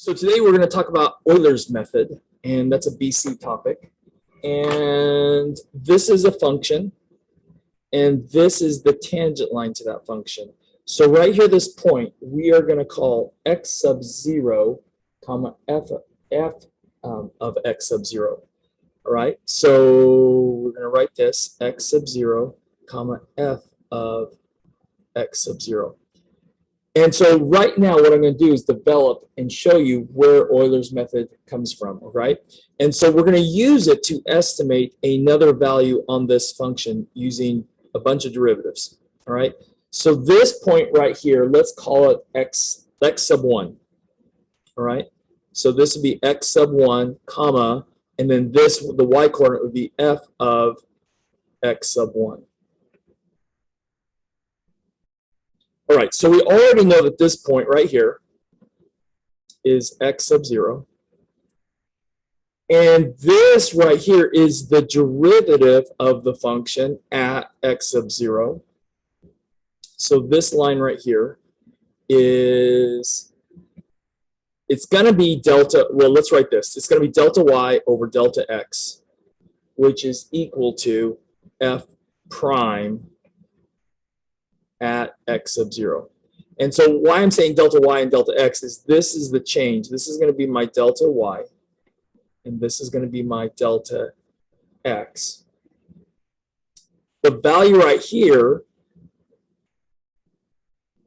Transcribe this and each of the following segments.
So today we're going to talk about Euler's method, and that's a BC topic. And this is a function, and this is the tangent line to that function. So right here, this point, we are going to call x sub 0, comma f of x sub 0. All right, so we're going to write this x sub 0, comma f of x sub 0. And so right now, what I'm going to do is develop and show you where Euler's method comes from, all right? And so we're going to use it to estimate another value on this function using a bunch of derivatives, all right? So this point right here, let's call it x sub 1, all right? So this would be x sub 1, comma, and then this, the y-coordinate would be f of x sub 1. All right, so we already know that this point right here is x sub 0. And this right here is the derivative of the function at x sub 0. So this line right here is, it's going to be delta, well, let's write this. It's going to be delta y over delta x, which is equal to f prime at x sub 0. And so why I'm saying delta y and delta x is this is the change. This is going to be my delta y, and this is going to be my delta x. The value right here,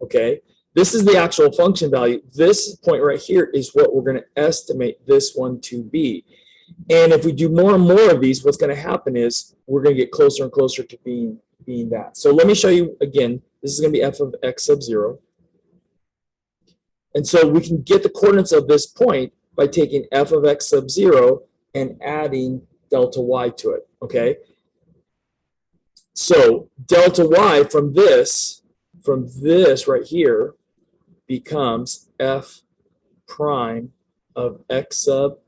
okay, this is the actual function value. This point right here is what we're going to estimate this one to be. And if we do more and more of these, what's going to happen is we're going to get closer and closer to being that. So let me show you again. This is going to be f of x sub 0. And so we can get the coordinates of this point by taking f of x sub 0 and adding delta y to it, okay? So delta y from this right here becomes f prime of x sub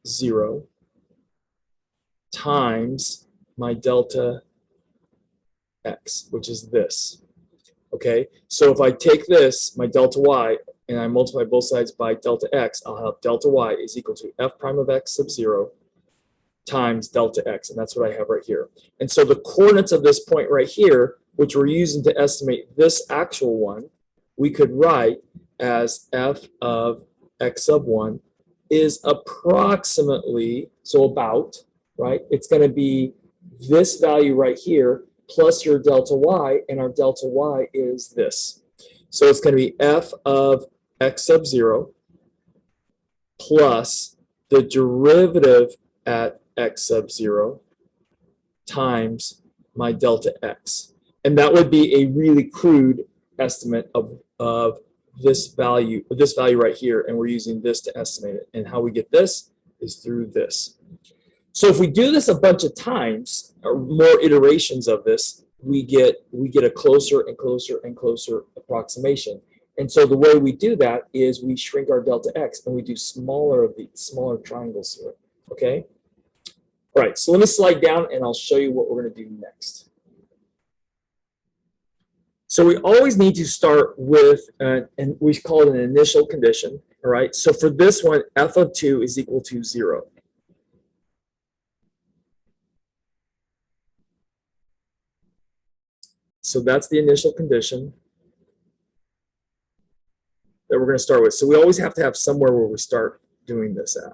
0 times my delta x, which is this. Okay, so if I take this, my delta y, and I multiply both sides by delta x, I'll have delta y is equal to f prime of x sub 0 times delta x, and that's what I have right here. And so the coordinates of this point right here, which we're using to estimate this actual one, we could write as f of x sub 1 is approximately, so about, right? It's going to be this value right here plus your delta y, and our delta y is this. So it's going to be f of x sub 0 plus the derivative at x sub 0 times my delta x. And that would be a really crude estimate of this value right here, and we're using this to estimate it. And how we get this is through this. So if we do this a bunch of times, or more iterations of this, we get a closer and closer and closer approximation. And so the way we do that is we shrink our delta x and we do smaller triangles here. Okay? All right, so let me slide down and I'll show you what we're going to do next. So we always need to start with, and we call it an initial condition. All right, so for this one, f of 2 is equal to 0. So that's the initial condition that we're going to start with. So we always have to have somewhere where we start doing this at.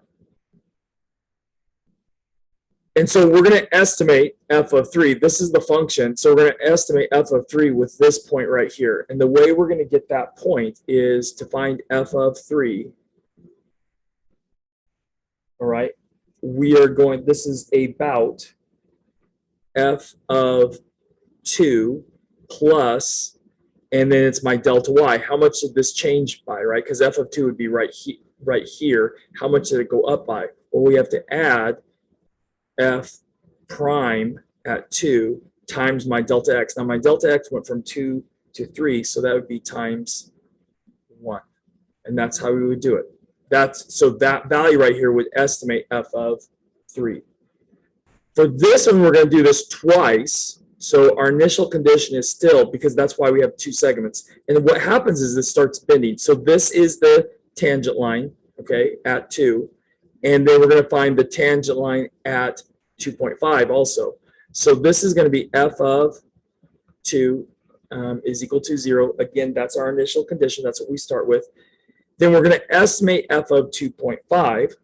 And so we're going to estimate f of 3. This is the function. So we're going to estimate f of 3 with this point right here. And the way we're going to get that point is to find f of 3. All right. We are going, this is about f of 2 plus, and then it's my delta y. How much did this change by, right? Because f of 2 would be right here. How much did it go up by? Well, we have to add f prime at 2 times my delta x. Now, my delta x went from 2 to 3, so that would be times 1. And that's how we would do it. So that value right here would estimate f of 3. For this one, we're going to do this twice. So our initial condition is still, because that's why we have two segments. And what happens is this starts bending. So this is the tangent line, okay, at 2. And then we're going to find the tangent line at 2.5 also. So this is going to be f of 2 is equal to 0. Again, that's our initial condition. That's what we start with. Then we're going to estimate f of 2.5.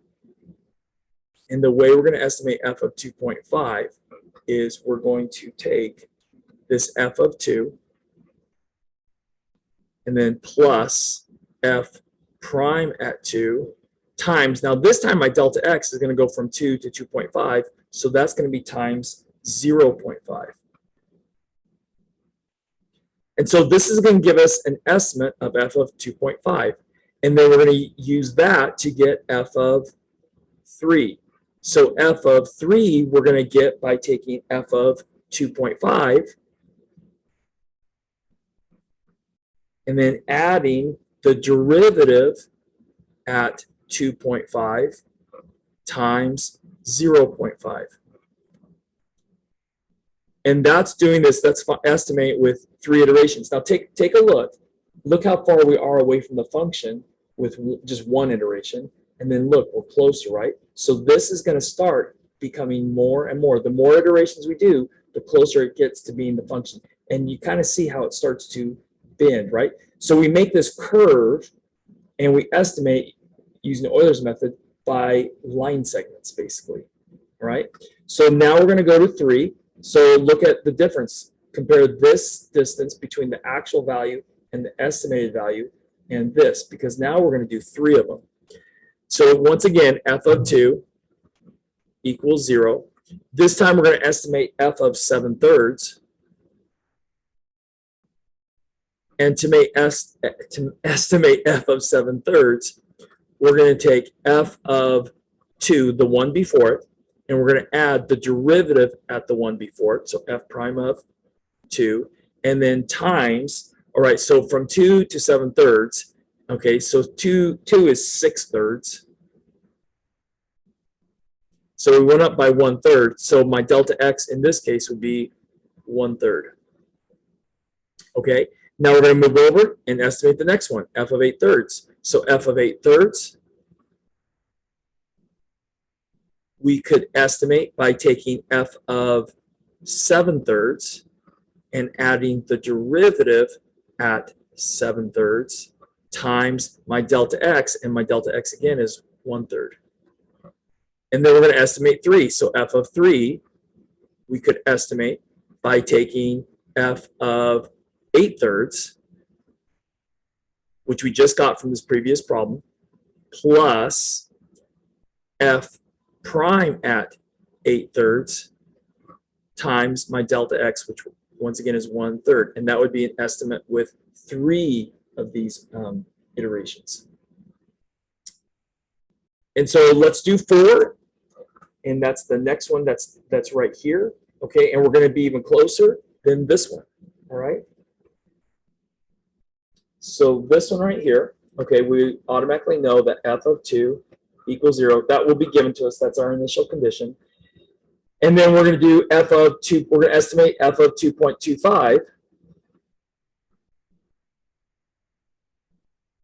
And the way we're going to estimate f of 2.5 is we're going to take this f of 2 and then plus f prime at 2 times, now this time my delta x is going to go from 2 to 2.5, so that's going to be times 0.5. And so this is going to give us an estimate of f of 2.5. And then we're going to use that to get f of 3. So f of 3 we're going to get by taking f of 2.5 and then adding the derivative at 2.5 times 0.5. And that's doing this, that's estimate with 3 iterations. Now take a look. Look how far we are away from the function with just 1 iteration. And then look, we're closer, right? So this is going to start becoming more and more. The more iterations we do, the closer it gets to being the function. And you kind of see how it starts to bend, right? So we make this curve and we estimate using the Euler's method by line segments, basically, right? So now we're going to go to 3. So look at the difference. Compare this distance between the actual value and the estimated value and this, because now we're going to do 3 of them. So once again, f of 2 equals 0. This time we're going to estimate f of 7/3. And to estimate f of 7/3, we're going to take f of 2, the one before it, and we're going to add the derivative at the one before it, so f prime of 2, and then times, all right, so from 2 to 7/3, okay, so 2 is 6/3. So we went up by 1/3, so my delta x in this case would be 1/3. Okay, now we're going to move over and estimate the next one, f of 8/3. So f of 8/3, we could estimate by taking f of 7/3 and adding the derivative at 7/3 times my delta x, and my delta x again is 1/3. And then we're going to estimate 3. So f of 3, we could estimate by taking f of 8/3, which we just got from this previous problem, plus f prime at 8/3 times my delta x, which once again is 1/3. And that would be an estimate with 3 of these iterations. And so let's do 4, and that's the next one that's right here. Okay, and we're going to be even closer than this one. All right. So this one right here, okay, we automatically know that f of 2 equals 0. That will be given to us. That's our initial condition. And then we're going to do f of 2. We're going to estimate f of 2.25.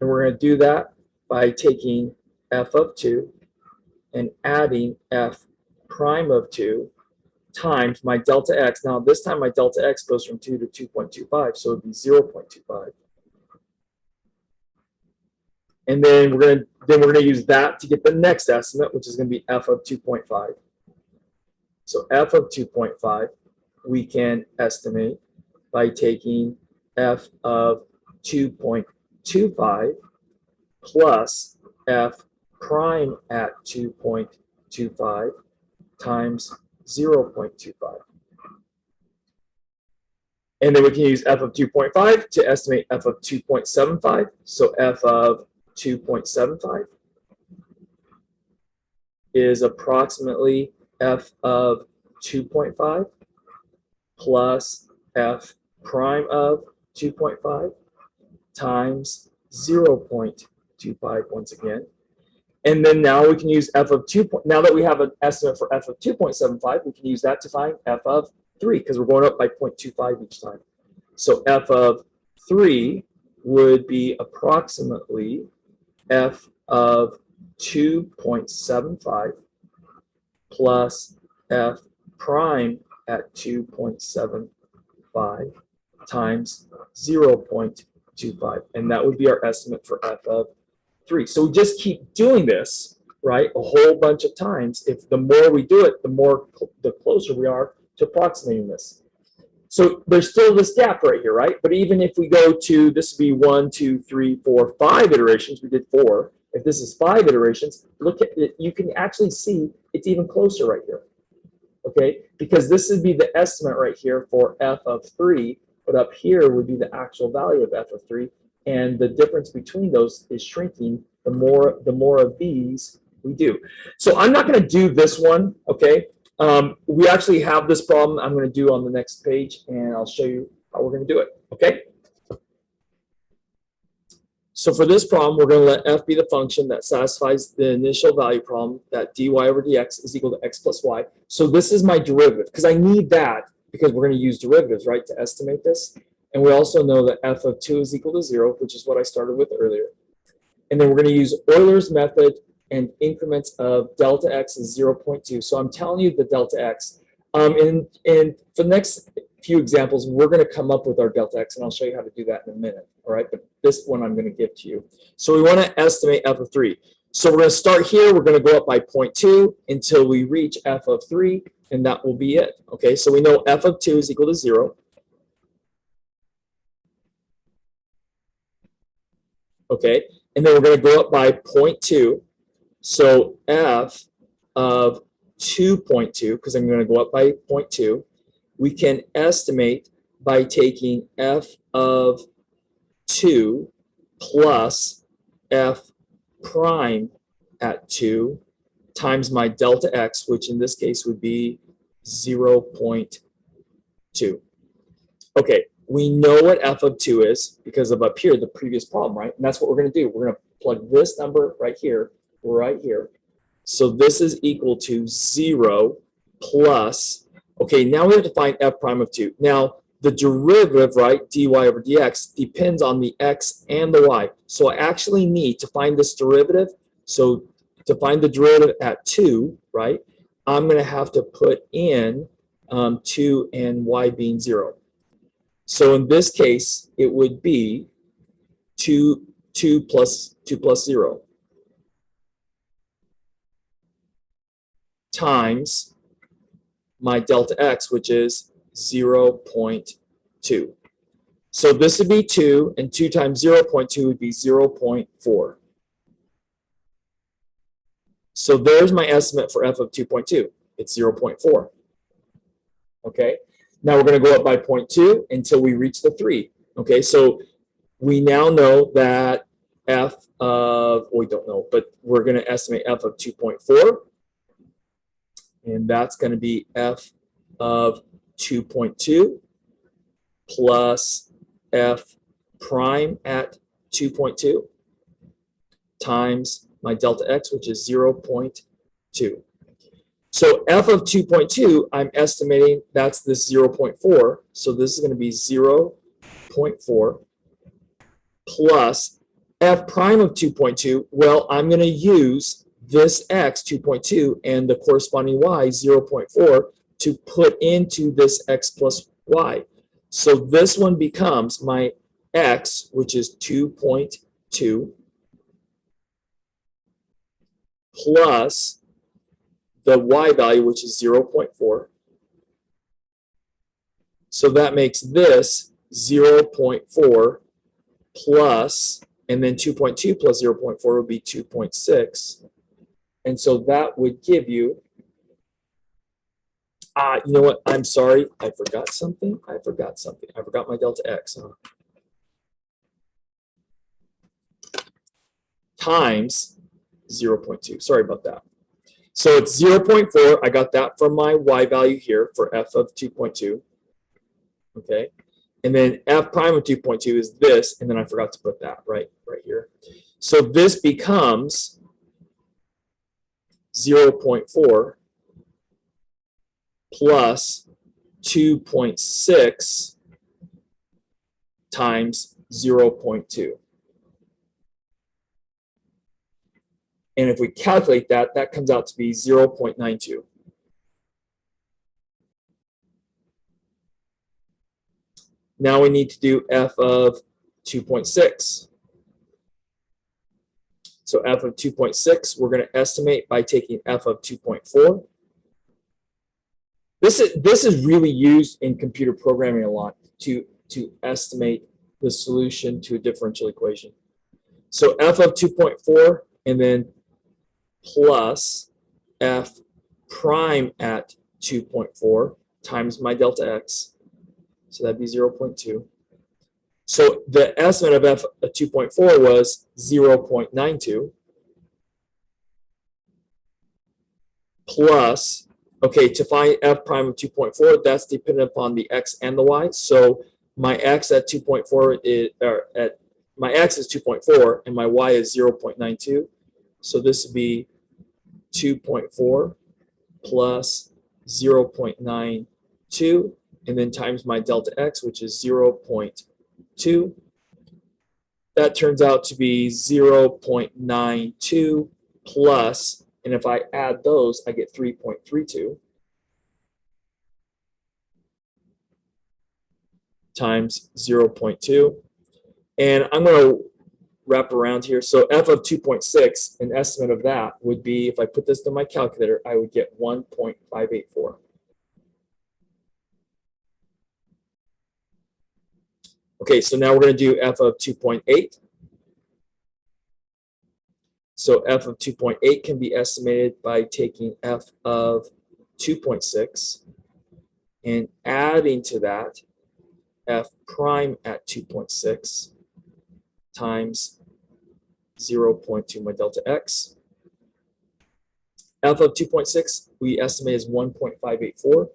And we're going to do that by taking f of 2 and adding f prime of 2 times my delta x. Now this time my delta x goes from 2 to 2.25, so it would be 0.25. And then we're going to use that to get the next estimate, which is going to be f of 2.5. So f of 2.5 we can estimate by taking f of 2.25 plus f prime at 2.25 times 0.25. And then we can use f of 2.5 to estimate f of 2.75. So f of 2.75 is approximately f of 2.5 plus f prime of 2.5 times 0.25 once again. And then now we can use f of 2. Now that we have an estimate for f of 2.75, we can use that to find f of 3, because we're going up by 0.25 each time. So f of 3 would be approximately f of 2.75 plus f prime at 2.75 times 0.25. And that would be our estimate for f of 3. So we just keep doing this, right, a whole bunch of times. If the more we do it, the closer we are to approximating this. So there's still this gap right here, right? But even if we go to, this would be 1, 2, 3, 4, 5 iterations. We did 4. If this is 5 iterations, look at it. You can actually see it's even closer right here. Okay, because this would be the estimate right here for f of 3, but up here would be the actual value of f of 3, and the difference between those is shrinking the more of these we do. So I'm not going to do this one, okay? We actually have this problem I'm going to do on the next page, and I'll show you how we're going to do it, okay? So for this problem, we're going to let f be the function that satisfies the initial value problem, that dy over dx is equal to x plus y. So this is my derivative, because I need that, because we're going to use derivatives, right, to estimate this. And we also know that f of 2 is equal to 0, which is what I started with earlier. And then we're going to use Euler's method, and increments of delta x is 0.2. So I'm telling you the delta x. And for the next few examples, we're going to come up with our delta x, and I'll show you how to do that in a minute. All right, but this one I'm going to give to you. So we want to estimate f of 3. So we're going to start here. We're going to go up by 0.2 until we reach f of 3, and that will be it. Okay, so we know f of 2 is equal to 0. Okay, and then we're going to go up by 0.2. So f of 2.2, because I'm going to go up by 0.2, we can estimate by taking f of 2 plus f prime at 2 times my delta x, which in this case would be 0.2. Okay, we know what f of 2 is because of up here, the previous problem, right? And that's what we're going to do. We're going to plug this number right here. So this is equal to 0 plus, okay, now we have to find f prime of 2. Now, the derivative, right, dy over dx, depends on the x and the y. So I actually need to find this derivative. So to find the derivative at 2, right, I'm going to have to put in 2 and y being 0. So in this case, it would be 2 plus 0 times my delta x, which is 0.2. So this would be 2, and 2 times 0.2 would be 0.4. So there's my estimate for f of 2.2. It's 0.4. Okay, now we're going to go up by 0.2 until we reach the 3. Okay, so we now know that f of, we don't know, but we're going to estimate f of 2.4. And that's going to be f of 2.2 plus f prime at 2.2 times my delta x, which is 0.2. So f of 2.2, I'm estimating that's this 0.4. So this is going to be 0.4 plus f prime of 2.2. Well, I'm going to use this x, 2.2, and the corresponding y, 0.4, to put into this x plus y. So this one becomes my x, which is 2.2, plus the y value, which is 0.4. So that makes this 0.4 plus, and then 2.2 plus 0.4 would be 2.6. And so that would give you, you know what? I'm sorry. I forgot something. I forgot my delta x. Times 0.2. Sorry about that. So it's 0.4. I got that from my y value here for f of 2.2. Okay. And then f prime of 2.2 is this, and then I forgot to put that right here. So this becomes 0.4 plus 2.6 times 0.2. And if we calculate that, that comes out to be 0.92. Now we need to do f of 2.6. So f of 2.6, we're going to estimate by taking f of 2.4. This is really used in computer programming a lot to estimate the solution to a differential equation. So f of 2.4 and then plus f prime at 2.4 times my delta x. So that'd be 0.2. So the estimate of f of 2.4 was 0.92 plus, okay, to find f prime of 2.4, that's dependent upon the x and the y. So my x at 2.4 is, my x is 2.4 and my y is 0.92. So this would be 2.4 plus 0.92 and then times my delta x, which is 0.2. That turns out to be 0.92 plus, and if I add those, I get 3.32 times 0.2. And I'm going to wrap around here. So f of 2.6, an estimate of that would be, if I put this in my calculator, I would get 1.584. Okay, so now we're going to do f of 2.8. So f of 2.8 can be estimated by taking f of 2.6 and adding to that f prime at 2.6 times 0.2 my delta x. F of 2.6 we estimate is 1.584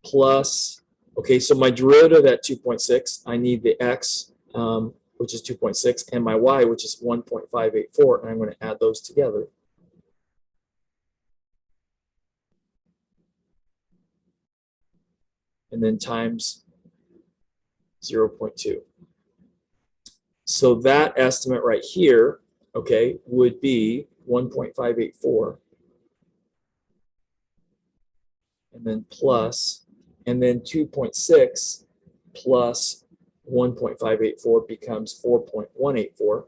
plus, okay, so my derivative at 2.6, I need the x, which is 2.6, and my y, which is 1.584, and I'm going to add those together. And then times 0.2. So that estimate right here, okay, would be 1.584, and then plus, and then 2.6 plus 1.584 becomes 4.184.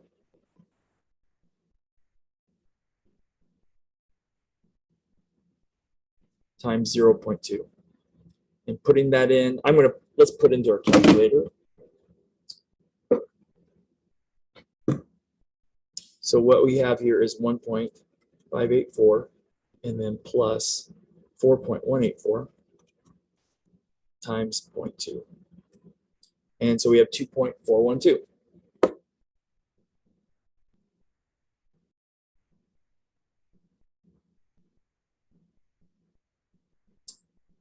Times 0.2. And putting that in, let's put into our calculator. So what we have here is 1.584 and then plus 4.184 times 0.2. And so we have 2.412.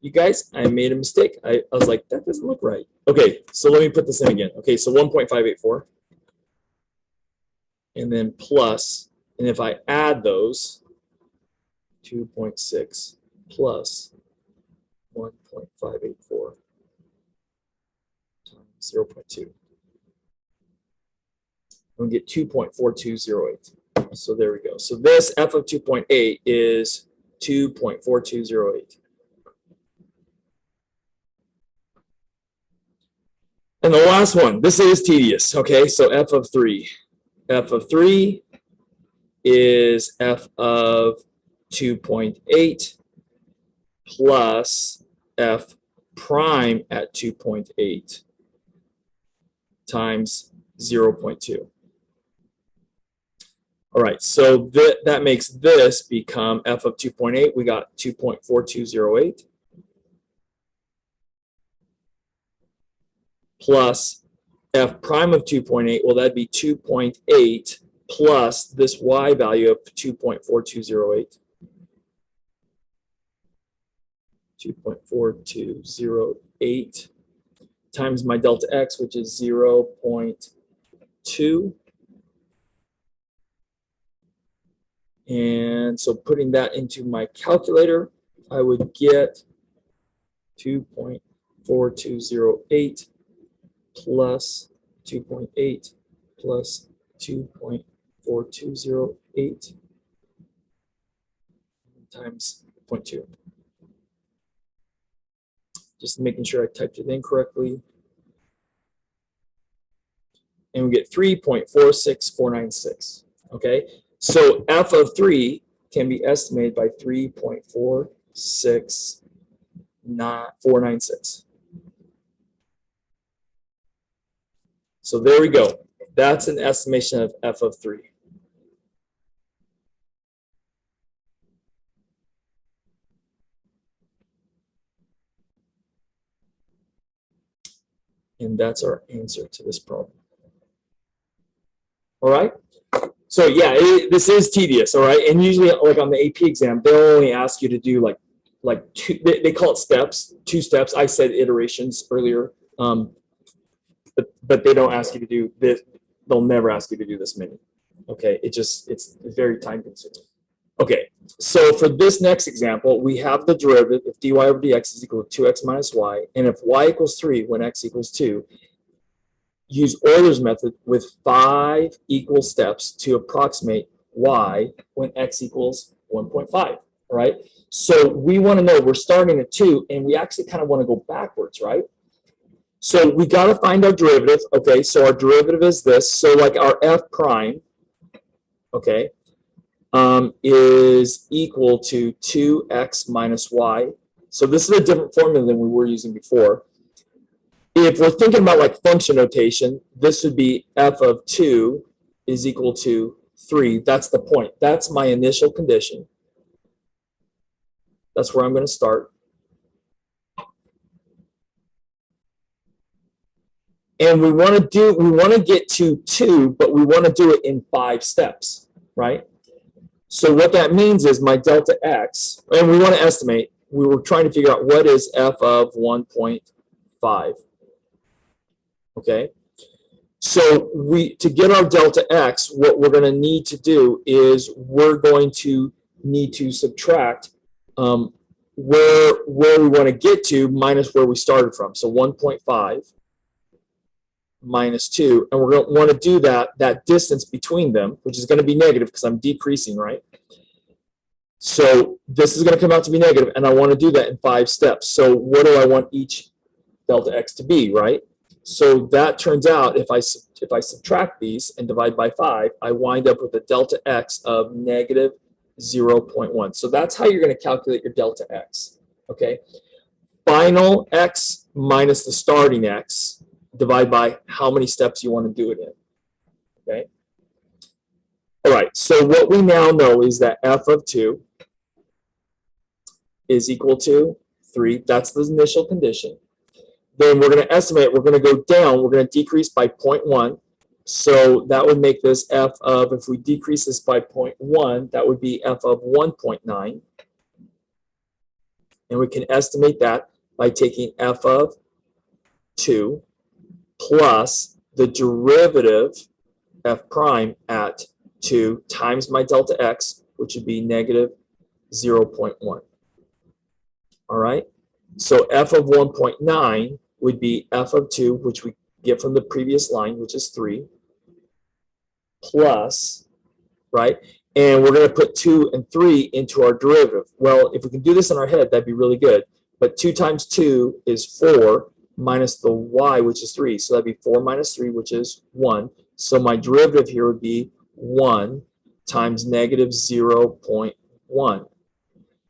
You guys, I made a mistake. I was like, that doesn't look right. Okay, so let me put this in again. Okay, so 1.584. And then plus, and if I add those, 2.6 plus 1.584 times 0.2. I'm going to get 2.4208. So there we go. So this f of 2.8 is 2.4208. And the last one, this is tedious. Okay, so f of 3. F of 3 is f of 2.8 plus f prime at 2.8 times 0.2. All right, so that makes this become f of 2.8. We got 2.4208 plus f prime of 2.8. Well, that'd be 2.8 plus this y value of 2.4208. 2.4208 times my delta x, which is 0.2. And so putting that into my calculator, I would get 2.4208 plus 2.8 plus 2.4208 times 0.2. Just making sure I typed it in correctly. And we get 3.46496. Okay, so f of 3 can be estimated by 3.496. So there we go. That's an estimation of f of 3. And that's our answer to this problem. All right. So yeah, this is tedious. All right. And usually, like on the AP exam, they'll only ask you to do like two. They call it steps, 2 steps. I said iterations earlier, but they don't ask you to do this. They'll never ask you to do this many. Okay. It's very time consuming. Okay. So for this next example, we have the derivative if dy over dx is equal to 2x minus y, and if y equals 3 when x equals 2. Use Euler's method with 5 equal steps to approximate y when x equals 1.5, right? So we want to know, we're starting at 2, and we actually kind of want to go backwards, right? So we got to find our derivative. Okay, so our derivative is this. So like our f prime, okay, is equal to 2x minus y. So this is a different formula than we were using before. If we're thinking about like function notation, this would be f of 2 is equal to 3. That's the point. That's my initial condition. That's where I'm going to start. And we want to get to 2, but we want to do it in 5 steps, right? So what that means is my delta x, and we want to estimate, we were trying to figure out what is f of 1.5. Okay, so to get our delta x, what we're going to need to do is we're going to need to subtract where we want to get to minus where we started from. So 1.5 minus 2, and we're going to want to do that distance between them, which is going to be negative because I'm decreasing, right? So this is going to come out to be negative, and I want to do that in 5 steps. So what do I want each delta x to be, right? So that turns out if I subtract these and divide by 5, I wind up with a delta x of negative 0.1. So that's how you're going to calculate your delta x. Okay, final x minus the starting x, divide by how many steps you want to do it in. Okay. All right. So what we now know is that f of 2 is equal to 3. That's the initial condition. Then we're going to estimate, we're going to go down, we're going to decrease by 0.1. So that would make this f of, if we decrease this by 0.1, that would be f of 1.9. And we can estimate that by taking f of 2 plus the derivative f prime at 2 times my delta x, which would be negative 0.1. All right? So f of 1.9 would be f of 2, which we get from the previous line, which is 3, plus, right? And we're going to put 2 and 3 into our derivative. Well, if we can do this in our head, that'd be really good. But 2 times 2 is 4 minus the y, which is 3. So that'd be 4 minus 3, which is 1. So my derivative here would be 1 times negative 0.1.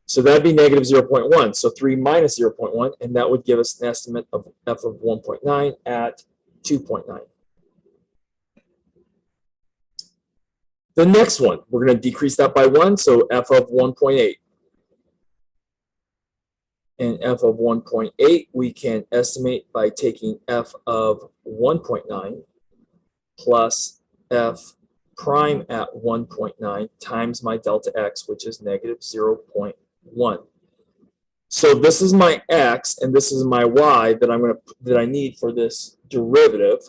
So that'd be negative 0.1. So 3 minus 0.1, and that would give us an estimate of f of 1.9 at 2.9. The next one, we're going to decrease that by 1, so f of 1.8. And f of 1.8 we can estimate by taking f of 1.9 plus f prime at 1.9 times my delta x, which is negative 0.1. So this is my x and this is my y that I need for this derivative,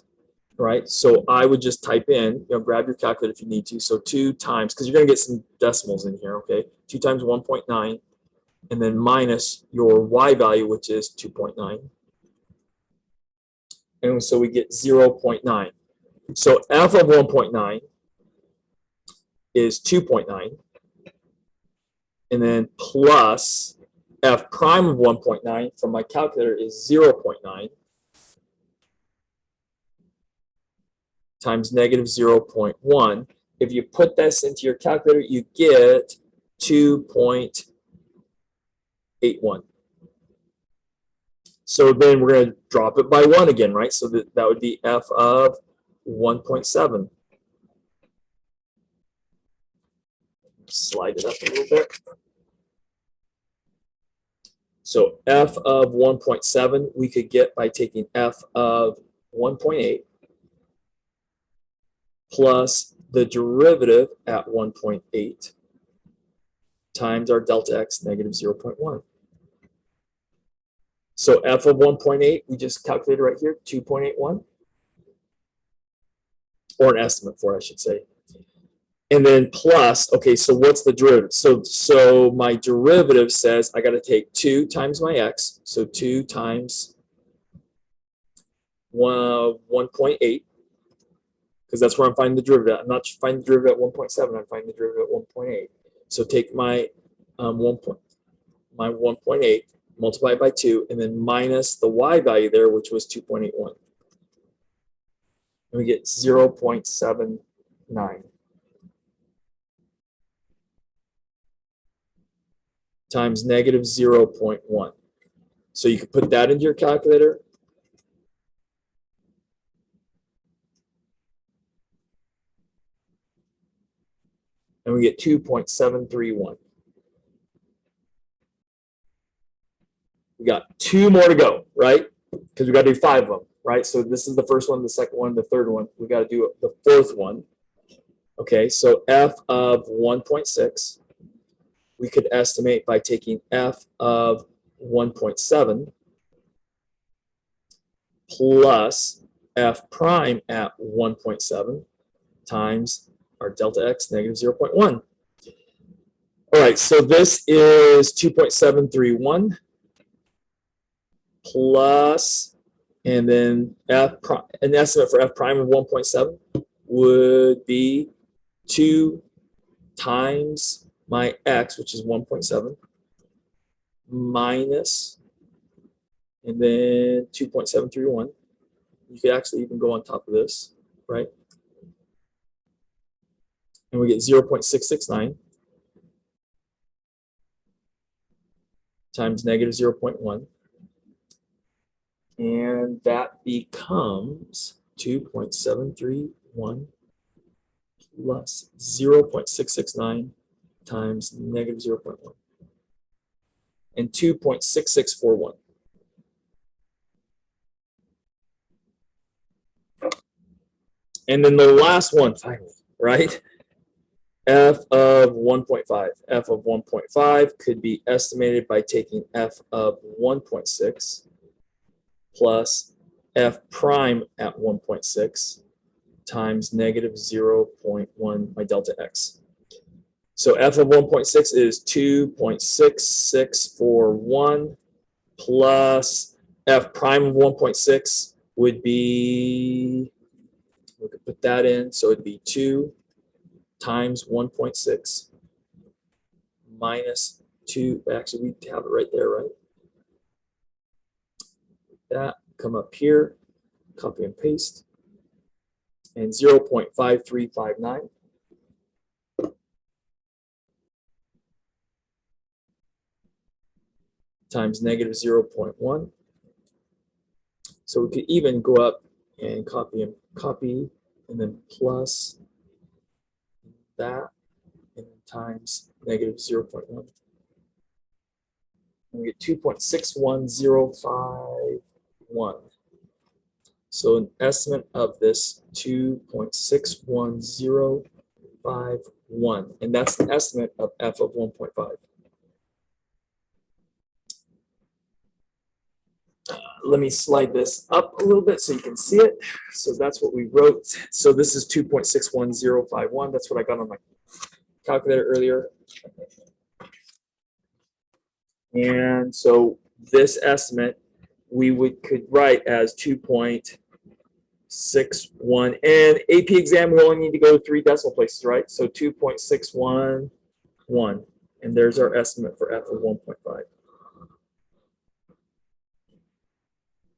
right? So I would just type in, grab your calculator if you need to. So 2 times, because you're going to get some decimals in here, okay? 2 times 1.9, and then minus your y value, which is 2.9. And so we get 0.9. So f of 1.9 is 2.9, and then plus f prime of 1.9 from my calculator is 0.9 times negative 0.1. If you put this into your calculator, you get 2.81. So then we're going to drop it by 1 again, right? So that would be f of 1.7. Slide it up a little bit. So f of 1.7 we could get by taking f of 1.8 plus the derivative at 1.8 times our delta x negative 0.1. So f of 1.8, we just calculated right here, 2.81, or an estimate for, I should say. And then plus, okay, so what's the derivative? So my derivative says I got to take 2 times my x, so 2 times 1.8, because that's where I'm finding the derivative. I'm not finding the derivative at 1.7, I'm finding the derivative at 1.8. So take my 1.8, multiply it by 2, and then minus the y value there, which was 2.81. And we get 0.79 times negative 0.1. So you can put that into your calculator. And we get 2.731. We got 2 more to go, right? Because we got to do 5 of them, right? So this is the first one, the second one, the third one. We got to do the fourth one. Okay, so f of 1.6, we could estimate by taking f of 1.7 plus f prime at 1.7 times our delta x negative 0.1. All right, so this is 2.731 plus, and then an estimate for f prime of 1.7 would be 2 times my x, which is 1.7, minus, and then 2.731. You could actually even go on top of this, right? And we get 0.669 times negative 0.1. And that becomes 2.731 plus 0.669 times negative 0.1. And 2.6641. And then the last one, finally, right? F of 1.5. F of 1.5 could be estimated by taking f of 1.6 plus f prime at 1.6 times negative 0.1 by delta x. So f of 1.6 is 2.6641 plus f prime of 1.6 would be, we could put that in, so it'd be 2 times 1.6 minus 2, actually we have it right there, right? That, come up here, copy and paste, and 0.5359 times negative 0.1. So we could even go up and copy, and then plus that, and then times negative 0.1. And we get 2.61051. So an estimate of this 2.61051, and that's the estimate of f of 1.5. Let me slide this up a little bit so you can see it. So that's what we wrote. So this is 2.61051. That's what I got on my calculator earlier. And so this estimate we could write as 2.61051 2.61. And AP exam, we only need to go 3 decimal places, right? So 2.611. And there's our estimate for F of 1.5.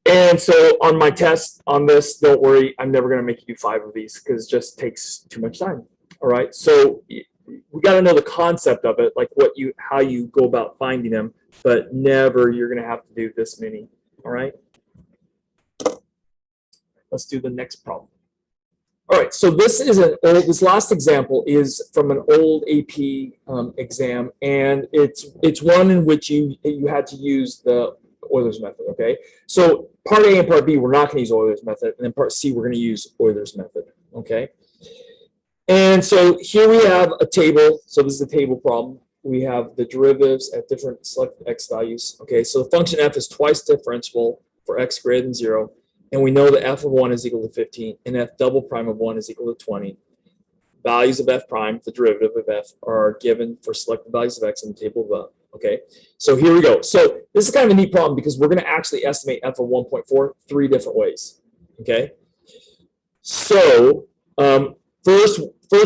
And so on my test on this, don't worry, I'm never going to make you do 5 of these because it just takes too much time. All right. So we got to know the concept of it, like how you go about finding them, but never you're going to have to do this many. All right. Let's do the next problem. All right, so this last example is from an old AP exam, and it's one in which you had to use the Euler's method. Okay, so part A and part B we're not going to use Euler's method, and then part C we're going to use Euler's method. Okay, and so here we have a table. So this is a table problem. We have the derivatives at different selected x values. Okay, so the function f is twice differentiable for x greater than 0. And we know that f of 1 is equal to 15, and f double prime of 1 is equal to 20. Values of f prime, the derivative of f, are given for selected values of x in the table above. Okay, so here we go. So this is kind of a neat problem because we're going to actually estimate f of 1.4 3 different ways. Okay, so first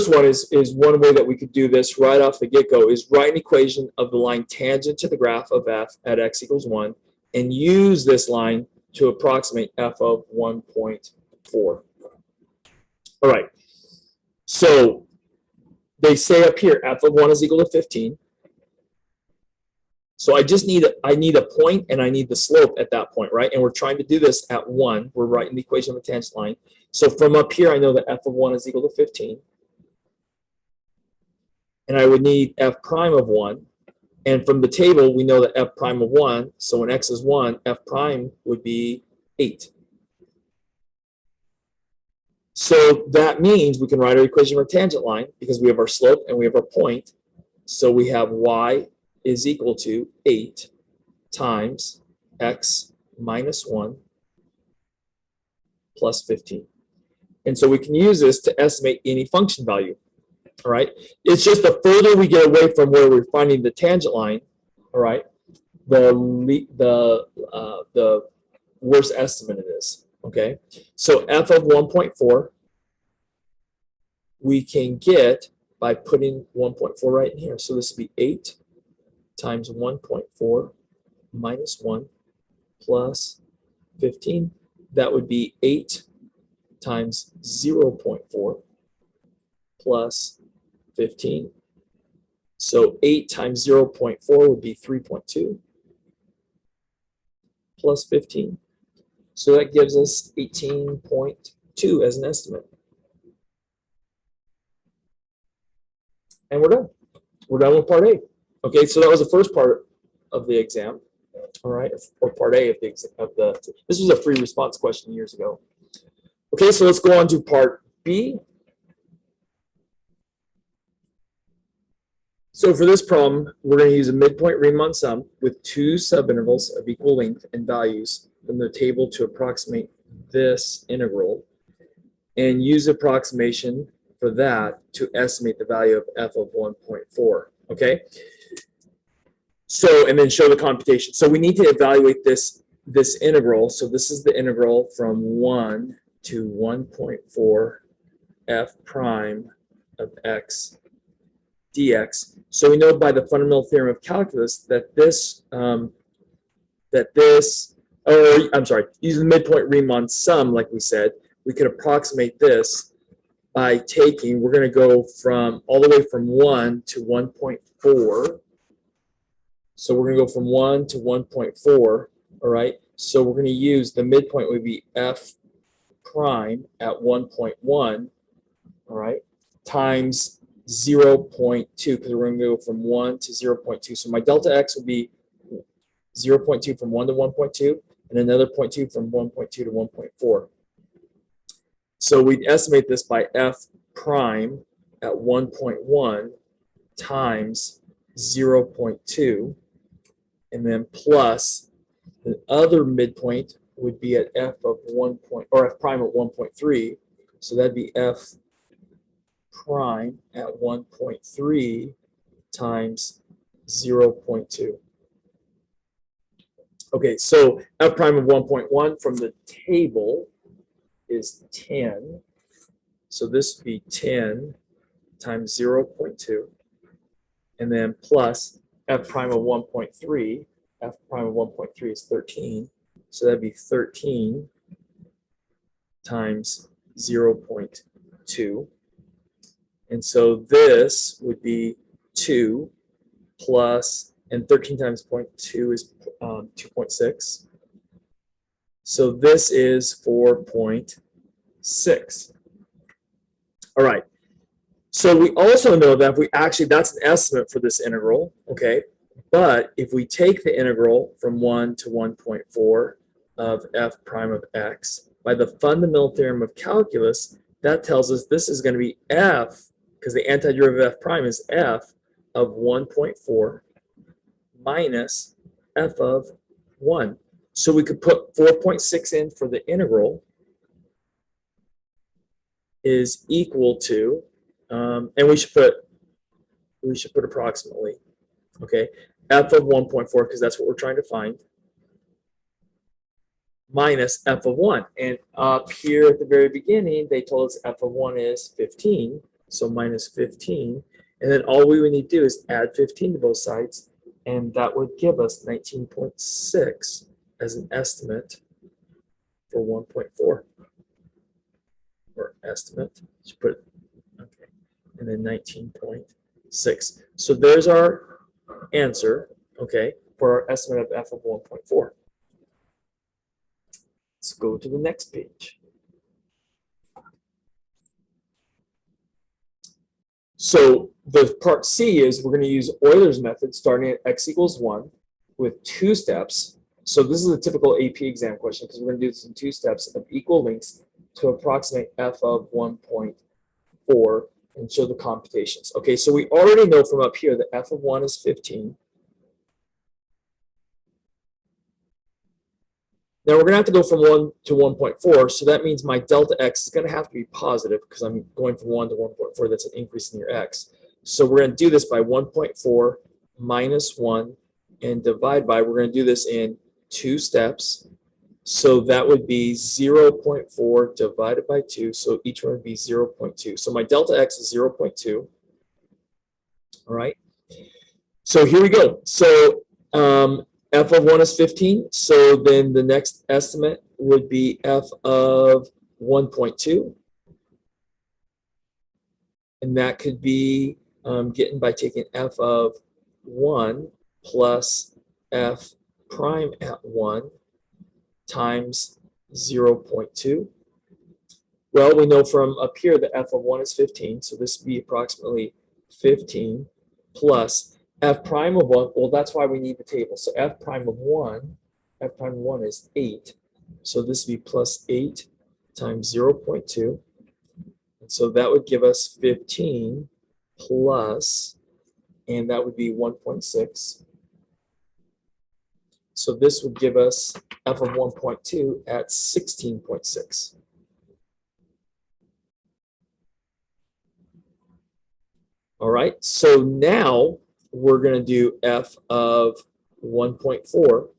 one is one way that we could do this right off the get-go is write an equation of the line tangent to the graph of f at x equals 1 and use this line to approximate f of 1.4. All right, so they say up here f of 1 is equal to 15. So I need a point and I need the slope at that point, right? And we're trying to do this at 1. We're writing the equation of the tangent line. So from up here, I know that f of 1 is equal to 15. And I would need f prime of 1. And from the table, we know that f prime of 1, so when x is 1, f prime would be 8. So that means we can write our equation of our tangent line because we have our slope and we have our point. So we have y is equal to 8 times x minus 1 plus 15. And so we can use this to estimate any function value. All right, it's just the further we get away from where we're finding the tangent line, all right, the worse estimate it is. Okay, so f of 1.4 we can get by putting 1.4 right in here. So this would be 8 times 1.4 minus 1 plus 15. That would be 8 times 0.4 plus 15. So 8 times 0.4 would be 3.2 plus 15. So that gives us 18.2 as an estimate. And we're done. We're done with part A. Okay, so that was the first part of the exam. All right, or part A of the this was a free response question years ago. Okay, so let's go on to part B. So for this problem, we're going to use a midpoint Riemann sum with 2 subintervals of equal length and values from the table to approximate this integral, and use approximation for that to estimate the value of f of 1.4. Okay. So, and then show the computation. So we need to evaluate this integral. So this is the integral from 1 to 1.4 f prime of x dx. So we know by the fundamental theorem of calculus that using the midpoint Riemann sum, like we said, we could approximate this by taking, we're going to go from all the way from 1 to 1.4. So we're going to go from 1 to 1.4, all right? So we're going to use the midpoint would be f prime at 1.1, all right, times 0.2, because we're going to go from 1 to 0.2. So my delta x would be 0.2 from 1 to 1.2, and another 0.2 from 1.2 to 1.4. So we'd estimate this by f prime at 1.1 times 0.2, and then plus the other midpoint would be at f of 1 point, or f prime at 1.3. So that'd be f prime at 1.3 times 0.2. Okay, so f prime of 1.1 from the table is 10. So this would be 10 times 0.2, and then plus f prime of 1.3. F prime of 1.3 is 13. So that'd be 13 times 0.2. And so this would be 2 plus, and 13 times 0.2 is 2.6. So this is 4.6. All right. So we also know that if we actually, that's an estimate for this integral, okay? But if we take the integral from 1 to 1.4 of f prime of x, by the fundamental theorem of calculus, that tells us this is going to be f, because the antiderivative of f prime is f of 1.4 minus f of 1. So we could put 4.6 in for the integral is equal to, and we should put approximately, okay, f of 1.4, because that's what we're trying to find, minus f of 1. And up here at the very beginning, they told us f of 1 is 15, so minus 15. And then all we would need to do is add 15 to both sides, and that would give us 19.6 as an estimate for 1.4. Or estimate, just put, okay, and then 19.6. So there's our answer, okay, for our estimate of f of 1.4. Let's go to the next page. So the part C is we're going to use Euler's method starting at x equals 1 with 2 steps. So this is a typical AP exam question because we're going to do this in 2 steps of equal lengths to approximate f of 1.4 and show the computations. Okay, so we already know from up here that f of 1 is 15. Now we're going to have to go from 1 to 1.4, so that means my delta x is going to have to be positive because I'm going from 1 to 1.4. That's an increase in your x. So we're going to do this by 1.4 minus 1 and divide by, we're going to do this in 2 steps. So that would be 0.4 divided by 2, so each one would be 0.2. So my delta x is 0.2. All right. So here we go. So f of 1 is 15, so then the next estimate would be f of 1.2. And that could be getting by taking f of 1 plus f prime at 1 times 0.2. Well, we know from up here that f of 1 is 15, so this would be approximately 15 plus f prime of 1. Well, that's why we need the table. So f prime of 1 is 8. So this would be plus 8 times 0.2. And so that would give us 15 plus, and that would be 1.6. So this would give us f of 1.2 at 16.6. All right, so now we're going to do f of 1.4.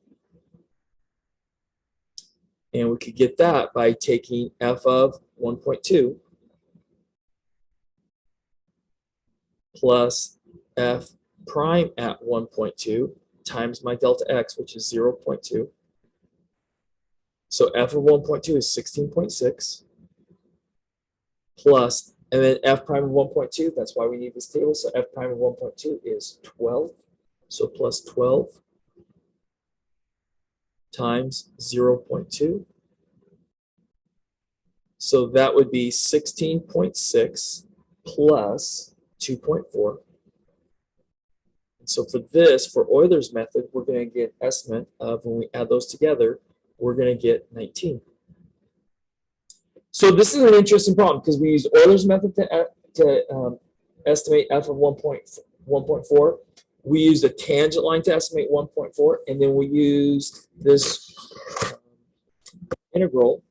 And we could get that by taking f of 1.2 plus f prime at 1.2 times my delta x, which is 0.2. So f of 1.2 is 16.6 plus, and then f prime of 1.2, that's why we need this table. So f prime of 1.2 is 12. So plus 12 times 0.2. So that would be 16.6 plus 2.4. So for this, for Euler's method, we're going to get an estimate of, when we add those together, we're going to get 19. So this is an interesting problem because we use Euler's method to estimate f of 1.4. We used a tangent line to estimate 1.4, and then we used this integral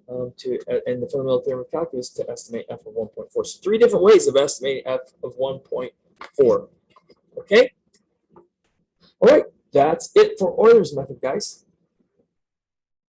and the fundamental theorem of calculus to estimate f of 1.4. So 3 different ways of estimating f of 1.4. Okay? All right, that's it for Euler's method, guys.